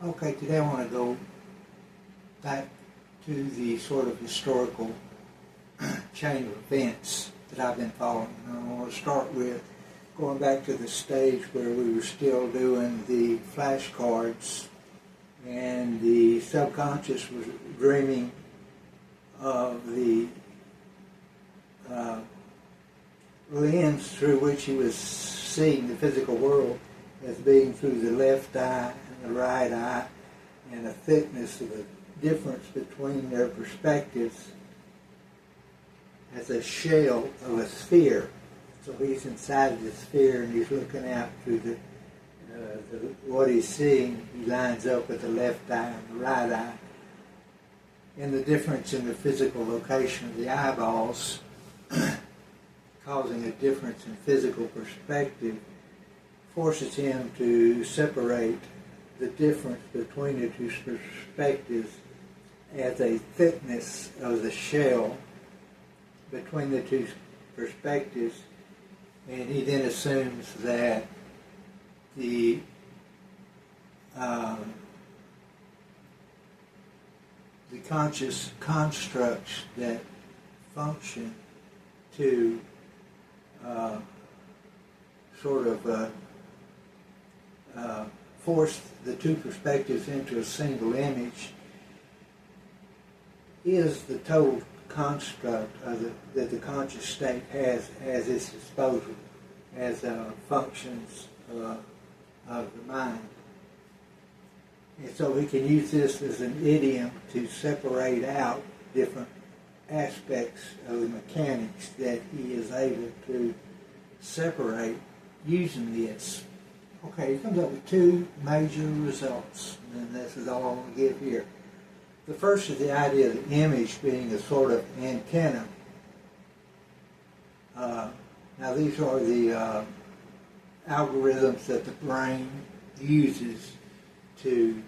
Okay, today I want to go back to the sort of historical chain of events that I've been following. And I want to start with going back to the stage where we were still doing the flashcards and the subconscious was dreaming of the lens through which he was seeing the physical world as being through the left eye and the right eye, and a thickness of the difference between their perspectives as a shell of a sphere. So he's inside the sphere and he's looking out through what he's seeing. He lines up with the left eye and the right eye. And the difference in the physical location of the eyeballs causing a difference in physical perspective forces him to separate the difference between the two perspectives as a thickness of the shell between the two perspectives, and he then assumes that the conscious constructs that function to force the two perspectives into a single image is the total construct that the conscious state has at its disposal as functions of the mind. And so we can use this as an idiom to separate out different aspects of the mechanics that he is able to separate using this. Okay, he comes up with two major results, and this is all I'm going to give here. The first is the idea of the image being a sort of antenna. Now these are the algorithms that the brain uses to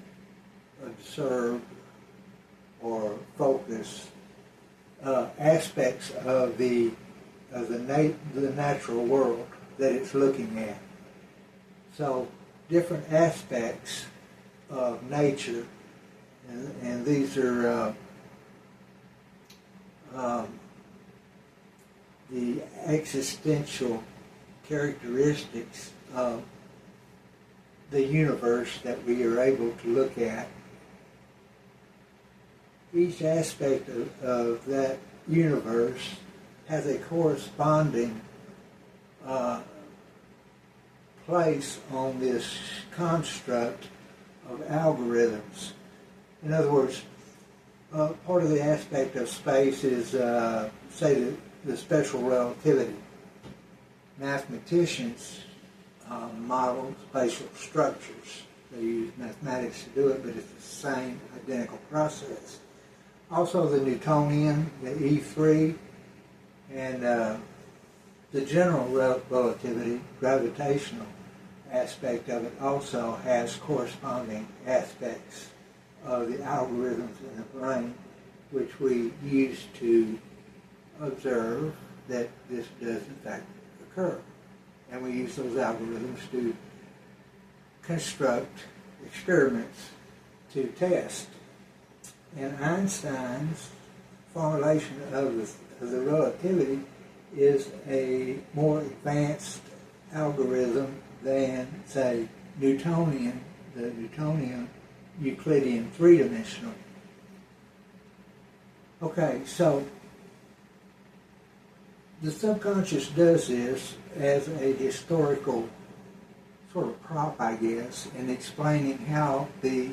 observe or focus aspects of the natural world that it's looking at. So different aspects of nature, and these are the existential characteristics of the universe that we are able to look at. Each aspect of that universe has a corresponding place on this construct of algorithms. In other words, part of the aspect of space is, say, the special relativity. Mathematicians model spatial structures. They use mathematics to do it, but it's the same identical process. Also the Newtonian, the E3, and the general relativity, gravitational aspect of it also has corresponding aspects of the algorithms in the brain, which we use to observe that this does in fact occur. And we use those algorithms to construct experiments to test. And Einstein's formulation of the relativity is a more advanced algorithm than, say, the Newtonian Euclidean three-dimensional. Okay, so the subconscious does this as a historical sort of prop, I guess, in explaining how the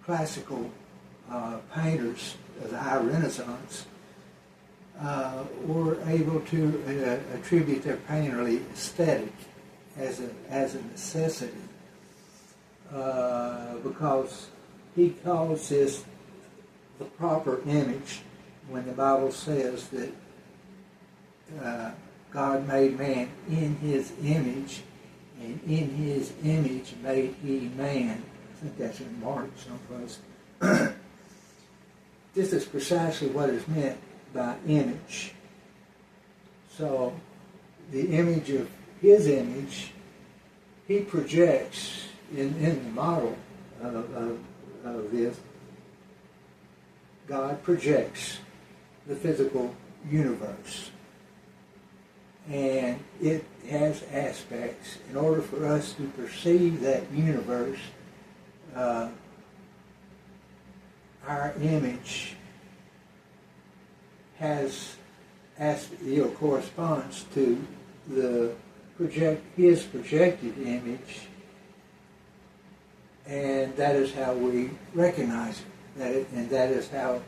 classical painters of the High Renaissance were able to attribute their painterly aesthetic as a necessity, because he calls this the proper image when the Bible says that God made man in his image, and in his image made he man. I think that's in Mark someplace. This is precisely what is meant by image. So the image of his image he projects in the model of this. God projects the physical universe, and it has aspects. In order for us to perceive that universe, our image has corresponds to his projected image, and that is how we recognize it. And that is how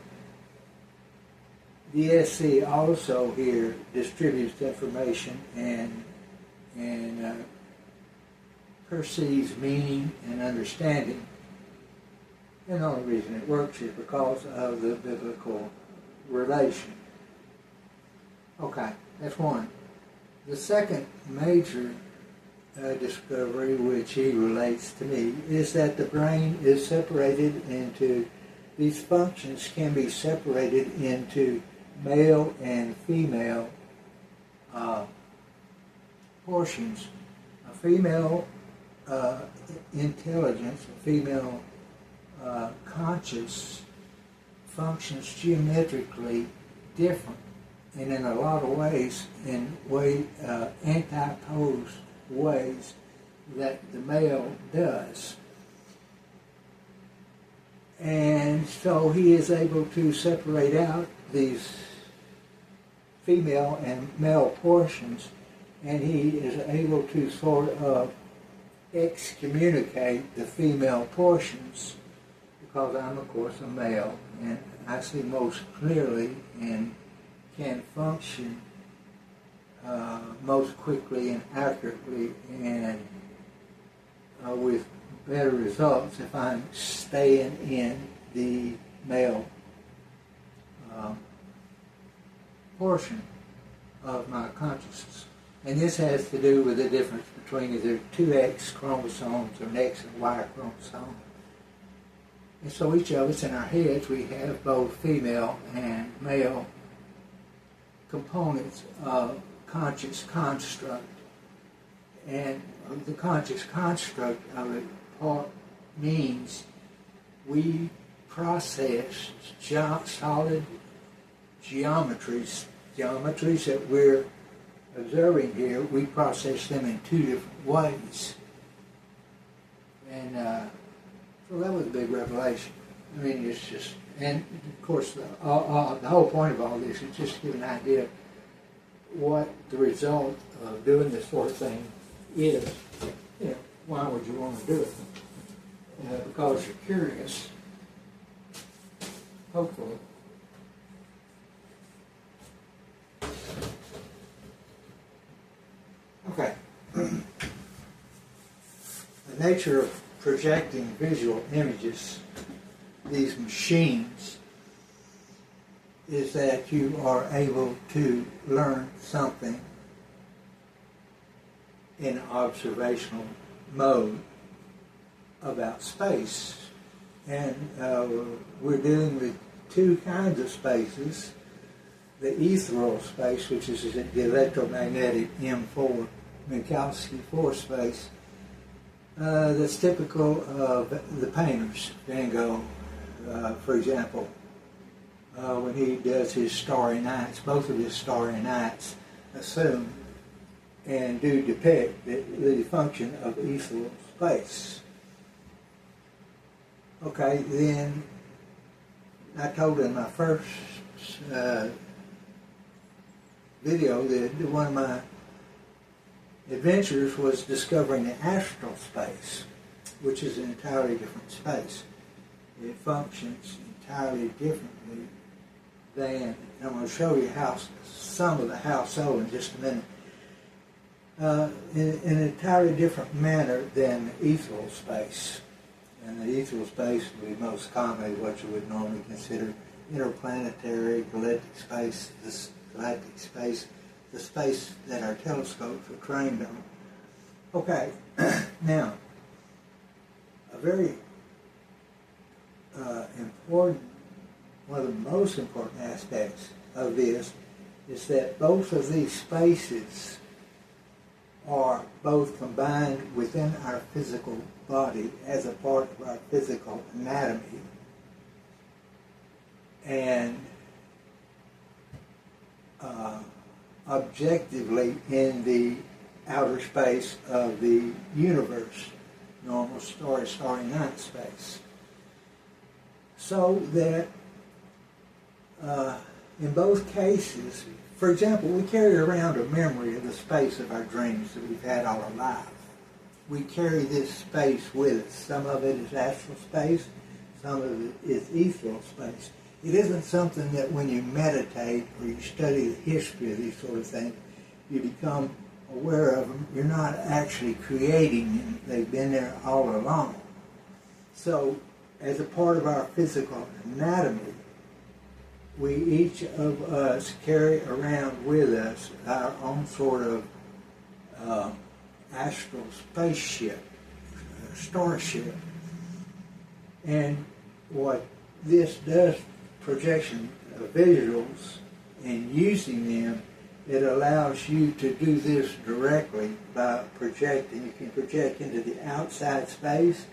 the SC also here distributes information and perceives meaning and understanding. And the only reason it works is because of the biblical relation. Okay, that's one. The second major discovery, which he relates to me, is that the brain is separated into, these functions can be separated into male and female portions. A female intelligence, a female conscious functions geometrically different, and in a lot of ways, antiposed ways that the male does. And so he is able to separate out these female and male portions, and he is able to sort of excommunicate the female portions, because I'm, of course, a male, and I see most clearly and can function most quickly and accurately and with better results if I'm staying in the male portion of my consciousness. And this has to do with the difference between either two X chromosomes or an X and Y chromosome. And so each of us in our heads, we have both female and male components of conscious construct. And the conscious construct of it means we process solid geometries that we're observing here. We process them in two different ways. And so that was a big revelation. I mean, it's just, and of course, the whole point of all this is just to give an idea of what the result of doing this sort of thing is. You know, why would you want to do it? Because you're curious, hopefully. Okay. The nature of projecting visual images, these machines, is that you are able to learn something in observational mode about space. And we're dealing with two kinds of spaces. The ethereal space, which is the electromagnetic M4 Minkowski force space, that's typical of the painters. Van Gogh, for example, when he does his Starry Nights, both of his Starry Nights assume and do depict the function of ethereal space. Okay, then I told in my first video that one of my adventures was discovering the astral space, which is an entirely different space. It functions entirely differently than, and I'm going to show you some of how so in just a minute, in an entirely different manner than the ethereal space. And the ethereal space would be most commonly what you would normally consider interplanetary, galactic space, the space that our telescopes are trained on. Okay, now, a very important, one of the most important aspects of this is that both of these spaces are both combined within our physical body as a part of our physical anatomy, and objectively in the outer space of the universe, normal starry night space. So that in both cases, for example, we carry around a memory of the space of our dreams that we've had all our life. We carry this space with us. Some of it is astral space, some of it is ethereal space. It isn't something that when you meditate or you study the history of these sort of things, you become aware of them. You're not actually creating them. They've been there all along. So, as a part of our physical anatomy, we each of us carry around with us our own sort of astral spaceship, starship. And what this does, projection of visuals and using them, it allows you to do this directly by projecting. You can project into the outside space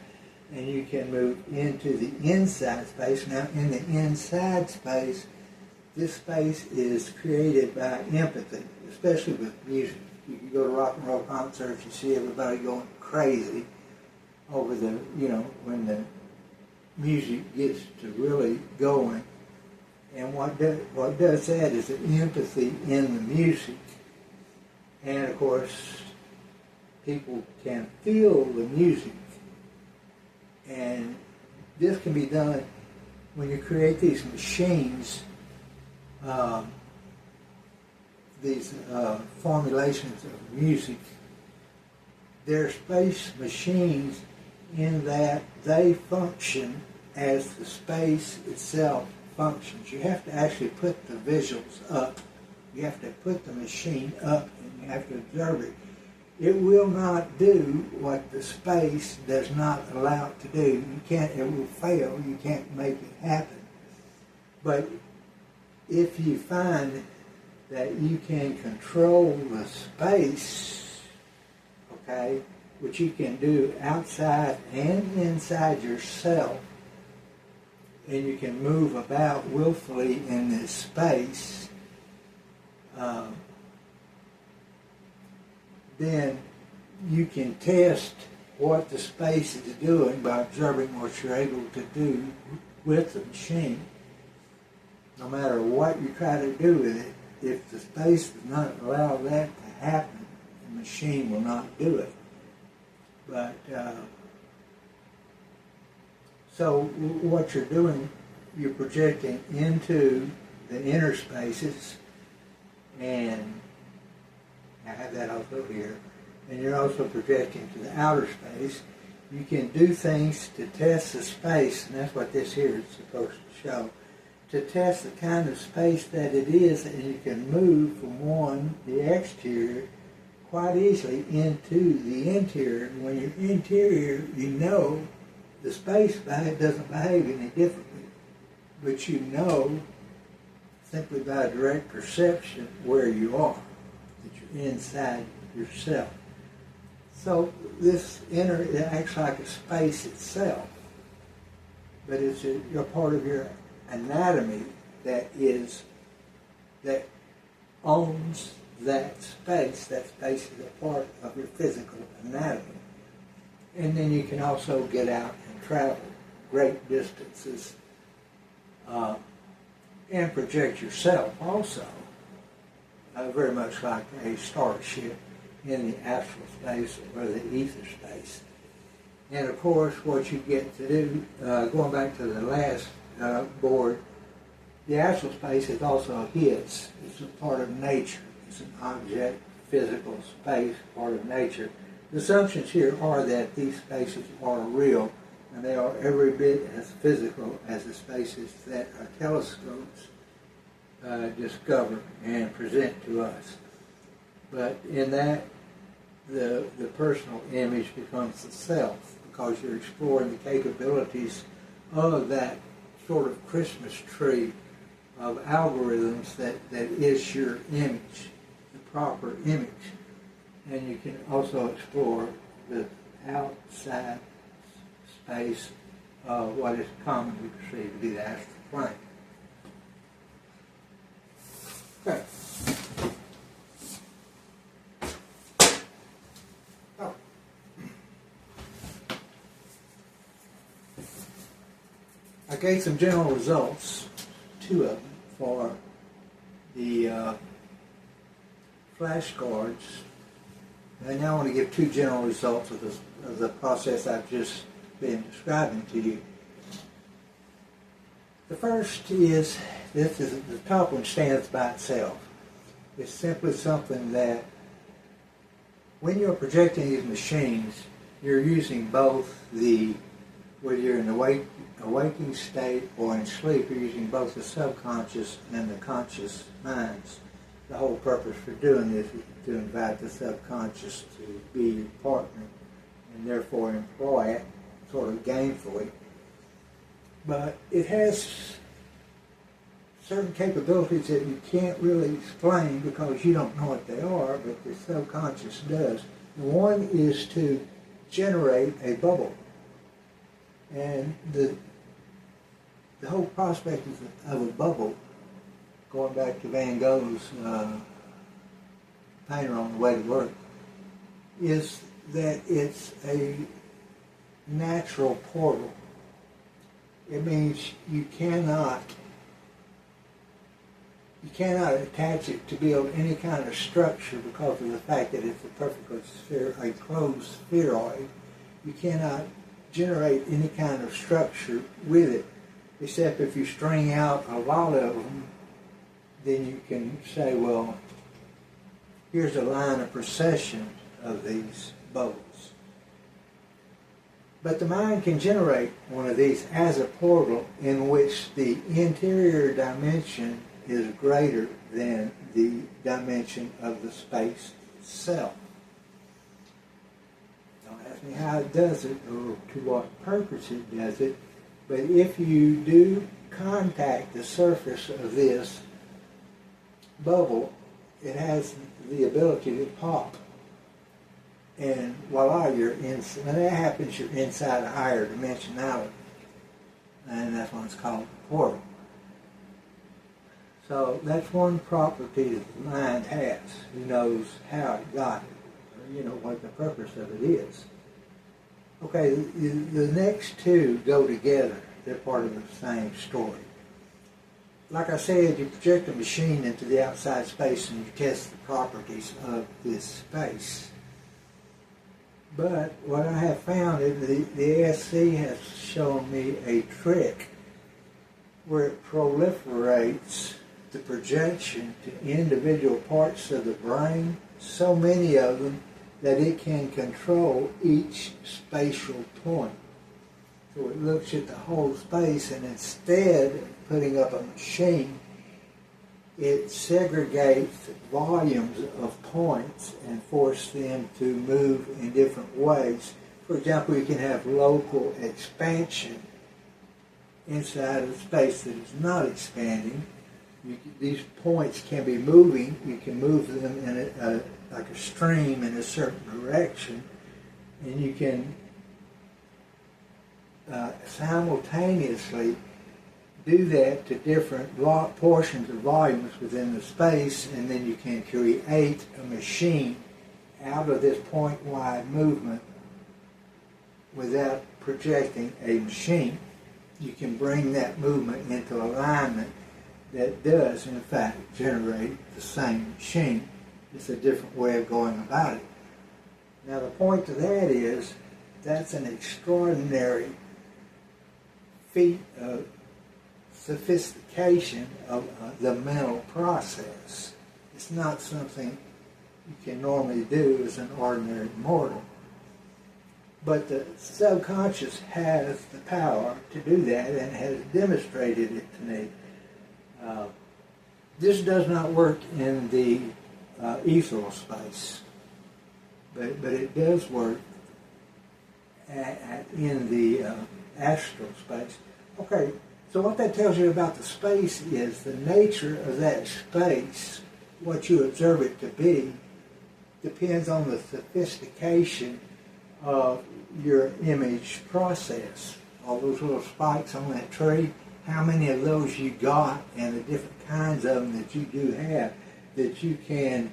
and you can move into the inside space. Now, in the inside space, this space is created by empathy, especially with music. You can go to rock and roll concerts, you see everybody going crazy over the, when the music gets to really going. And what does that is an empathy in the music. And of course, people can feel the music. And this can be done when you create these machines, these formulations of music. They're space machines in that they function as the space itself functions. You have to actually put the visuals up. You have to put the machine up and you have to observe it. It will not do what the space does not allow it to do. It will fail. You can't make it happen. But if you find that you can control the space, okay, which you can do outside and inside yourself, and you can move about willfully in this space, then you can test what the space is doing by observing what you're able to do with the machine. No matter what you try to do with it, if the space does not allow that to happen, the machine will not do it. But so what you're doing, you're projecting into the inner spaces, and I have that also here, and you're also projecting to the outer space. You can do things to test the space, and that's what this here is supposed to show, to test the kind of space that it is, and you can move from the exterior, quite easily into the interior. And when you're interior, you know the space doesn't behave any differently, but you know simply by direct perception where you are, that you're inside yourself. So this inner, it acts like a space itself, but it's a part of your anatomy that owns that space. That space is a part of your physical anatomy. And then you can also get out and travel great distances and project yourself also, very much like a starship in the astral space or the ether space. And of course, what you get to do, going back to the last board, the astral space is also his. It's a part of nature. It's an object, physical space, part of nature. The assumptions here are that these spaces are real, and they are every bit as physical as the spaces that our telescopes discover and present to us. But in that, the personal image becomes the self, because you're exploring the capabilities of that sort of Christmas tree of algorithms that is your image, the proper image. and you can also explore the outside space of what is commonly perceived to be the astral plane. Okay. Oh. I gave some general results, 2 of them, for the flashcards. And now I want to give 2 general results of the process I've just been describing to you. The first is, the top one stands by itself. It's simply something that when you're projecting these machines, you're using both whether you're in the waking state or in sleep, you're using both the subconscious and the conscious minds. The whole purpose for doing this is to invite the subconscious to be your partner and therefore employ it sort of gainfully. But it has certain capabilities that you can't really explain because you don't know what they are, but the subconscious does. One is to generate a bubble. And the whole prospect of a bubble, going back to Van Gogh's Painter on the Way to Work, is that it's a natural portal. It means you cannot attach it to build any kind of structure because of the fact that it's a closed spheroid. You cannot generate any kind of structure with it, except if you string out a lot of them, then you can say, well, here's a line of procession of these bubbles. But the mind can generate one of these as a portal in which the interior dimension is greater than the dimension of the space itself. Don't ask me how it does it or to what purpose it does it, but if you do contact the surface of this bubble, it has the ability to pop. And voila, when that happens, you're inside a higher dimensionality. And that's when it's called a portal. So that's one property that the mind has. Who knows how it got it, or what the purpose of it is. Okay, the next 2 go together. They're part of the same story. Like I said, you project a machine into the outside space and you test the properties of this space. But what I have found is the ASC has shown me a trick where it proliferates the projection to individual parts of the brain, so many of them that it can control each spatial point. So it looks at the whole space, and instead of putting up a machine, it segregates volumes of points and forces them to move in different ways. For example, you can have local expansion inside of a space that is not expanding. These points can be moving. You can move them in like a stream in a certain direction, and you can simultaneously do that to different portions of volumes within the space, and then you can create a machine out of this point-wide movement without projecting a machine. You can bring that movement into alignment that does, in fact, generate the same machine. It's a different way of going about it. Now, the point to that is that's an extraordinary feat of sophistication of the mental process. It's not something you can normally do as an ordinary mortal. But the subconscious has the power to do that and has demonstrated it to me. This does not work in the ethereal space, but it does work in the astral space. Okay, so what that tells you about the space is the nature of that space, what you observe it to be, depends on the sophistication of your image process. All those little spikes on that tree, how many of those you got, and the different kinds of them that you do have that you can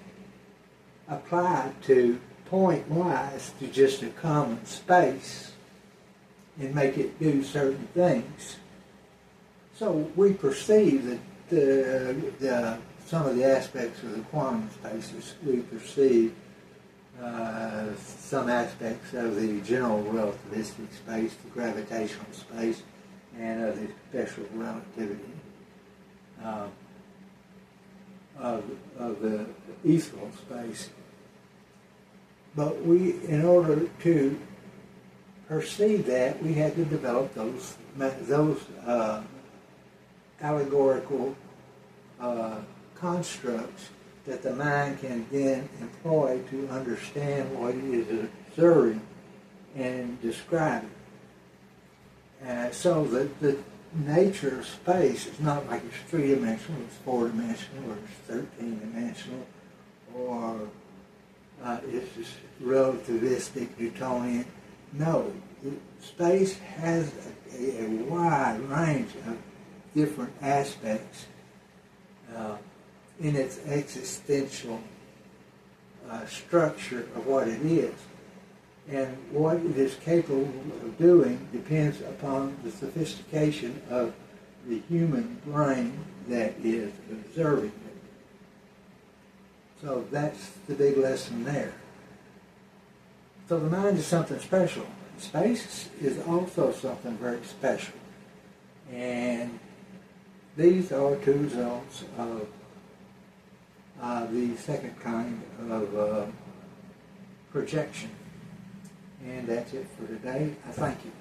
apply to point-wise to just a common space and make it do certain things. So we perceive that some of the aspects of the quantum spaces, we perceive some aspects of the general relativistic space, the gravitational space, and of the special relativity of the ethereal space. But in order to perceive that, we had to develop those allegorical constructs that the mind can then employ to understand what it is observing and describing. So that the nature of space is not like it's three-dimensional, it's four-dimensional, or it's 13-dimensional, or it's just relativistic, Newtonian. No, space has a wide range of different aspects in its existential structure of what it is. And what it is capable of doing depends upon the sophistication of the human brain that is observing it. So that's the big lesson there. So the mind is something special. Space is also something very special. And these are two results of the second kind of projection. And that's it for today. I thank you.